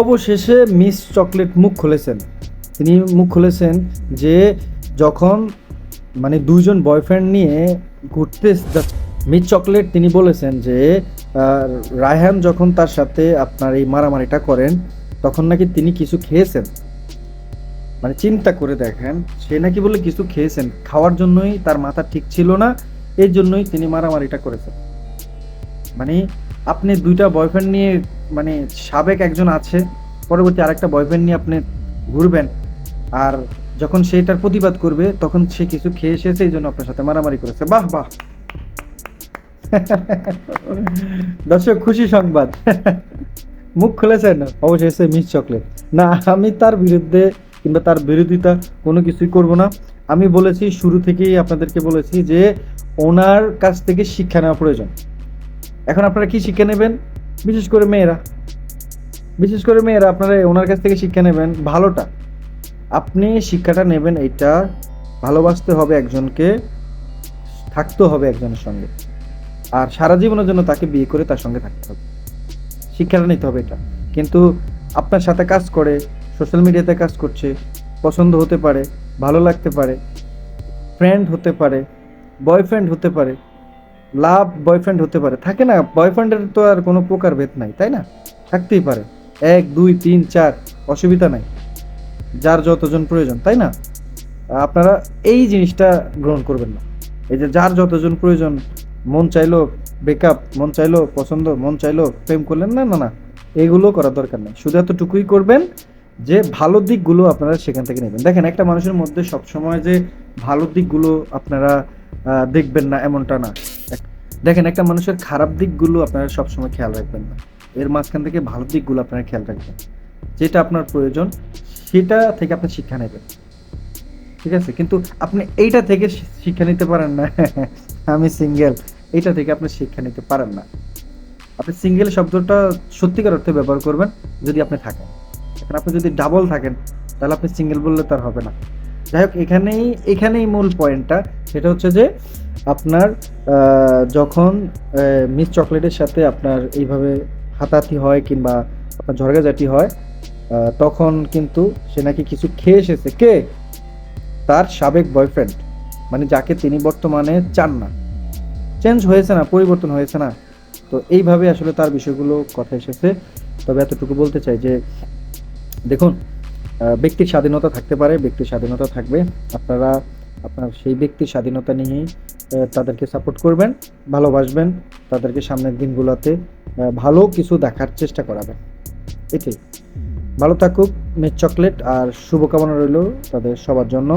অবশেষে miss chocolate মুখ খুলেছেন। তিনি মুখ খুলেছেন যে যখন মানে দুইজন বয়ফ্রেন্ড নিয়ে ঘুরতে যাচ্ছে, মিস চকলেট তিনি বলেছেন যে রায়হান যখন তার সাথে আপনার এই মারামারিটা করেন তখন নাকি তিনি কিছু খেয়েছেন। মানে চিন্তা করে দেখেন, সে নাকি বলে কিছু খেয়েছেন, খাওয়ার জন্যই তার মাথা ঠিক ছিল না, এই জন্যই তিনি মারামারিটা করেছেন। মানে আপনি দুইটা বয়ফ্রেন্ড নিয়ে মানে সাবেক একজন আছে, পরবর্তী আরেকটা বয়ফ্রেন্ড নিয়ে আপনি ঘুরবেন, আর যখন সে এটার প্রতিবাদ করবে তখন সে কিছু খেয়ে এসেছে এই জন্য আপনার সাথে মারামারি করেছে। বাহ বাহ দর্শক, খুশি সংবাদ। মুখ খুলেছেন অবশেষে মিস চকলেট। না, আমি তার বিরুদ্ধে কিংবা তার বিরোধিতা কোনো কিছুই করব না। আমি বলেছি, শুরু থেকেই আপনাদেরকে বলেছি যে ওনার কাছ থেকে শিক্ষা নেওয়া প্রয়োজন। এখন আপনারা কি শিক্ষা নেবেন? বিশেষ করে মেয়েরা আপনারা ওনার কাছ থেকে শিক্ষা নেবেন ভালোটা। আপনি শিক্ষাটা নেবেন এইটা, ভালোবাসতে হবে একজনকে, থাকতে হবে একজনের সঙ্গে, আর সারা জীবনের জন্য তাকে বিয়ে করে তার সঙ্গে থাকতে হবে। শিক্ষাটা নিতে হবে এটা। কিন্তু আপনার সাথে কাজ করে, সোশ্যাল মিডিয়াতে কাজ করছে, পছন্দ হতে পারে, ভালো লাগতে পারে, ফ্রেন্ড হতে পারে, বয়ফ্রেন্ড হতে পারে, লাভ বয়ফ্রেন্ড হতে পারে, থাকে না? বয়ফ্রেন্ডের তো আর কোনো প্রকার ভেদ নাই, তাই না? থাকতেই পারে 1 2 3 4, অসুবিধা নাই, যার যতজন প্রয়োজন, তাই না? আপনারা এই জিনিসটা গ্রহণ করবেন না। এই যে যার যতজন প্রয়োজন, মন চাইলো ব্রেকআপ, মন চাইলো পছন্দ, মন চাইলো প্রেম করলেন, না না না, এগুলো করার দরকার নেই। শুধু এতটুকুই করবেন যে ভালো দিকগুলো আপনারা সেখান থেকে নেবেন। দেখেন, একটা মানুষের মধ্যে সবসময় যে ভালো দিকগুলো আপনারা দেখবেন না এমনটা না। দেখেন, একটা মানুষের খারাপ দিকগুলো আপনারা সবসময় খেয়াল রাখবেন না, এর মাঝখান থেকে ভালো দিকগুলো আপনারা খেয়াল রাখবেন। যেটা আপনার প্রয়োজন সেটা থেকে আপনি শিক্ষা নেবেন, ঠিক আছে? কিন্তু আপনি এইটা থেকে শিক্ষা নিতে পারেন না। আমি সিঙ্গেল, এইটা থেকে আপনি শিক্ষা নিতে পারেন না। আপনি সিঙ্গেল শব্দটা সত্যিকার অর্থে ব্যবহার করবেন যদি আপনি থাকেন। এখন আপনি যদি ডাবল থাকেন তাহলে আপনি সিঙ্গেল বললে তার হবে না। যাই হোক, এখানেই মূল পয়েন্টটা, সেটা হচ্ছে যে আপনার যখন মিস চকলেটের সাথে আপনার এইভাবে হাতাহাতি হয় কিংবা আপনার ঝগড়াঝাটি হয়, তখন কিন্তু সে নাকি কিছু খেয়ে এসেছে। কে? তার সাবেক বয়ফ্রেন্ড, মানে যাকে তিনি বর্তমানে চান না। চেঞ্জ হয়েছে না, পরিবর্তন হয়েছে না। তো এইভাবে আসলে তার বিষয়গুলো কথা এসেছে। তবে এতটুকু বলতে চাই যে দেখুন, ব্যক্তির স্বাধীনতা থাকতে পারে, ব্যক্তির স্বাধীনতা থাকবে। আপনারা আপনার সেই ব্যক্তির স্বাধীনতা নিয়েই তাদেরকে সাপোর্ট করবেন, ভালোবাসবেন, তাদেরকে সামনের দিনগুলোতে ভালো কিছু দেখার চেষ্টা করাবেন। এটাই। ভালো থাকুক মিস চকলেট, আর শুভকামনা রইল তাদের সবার জন্য।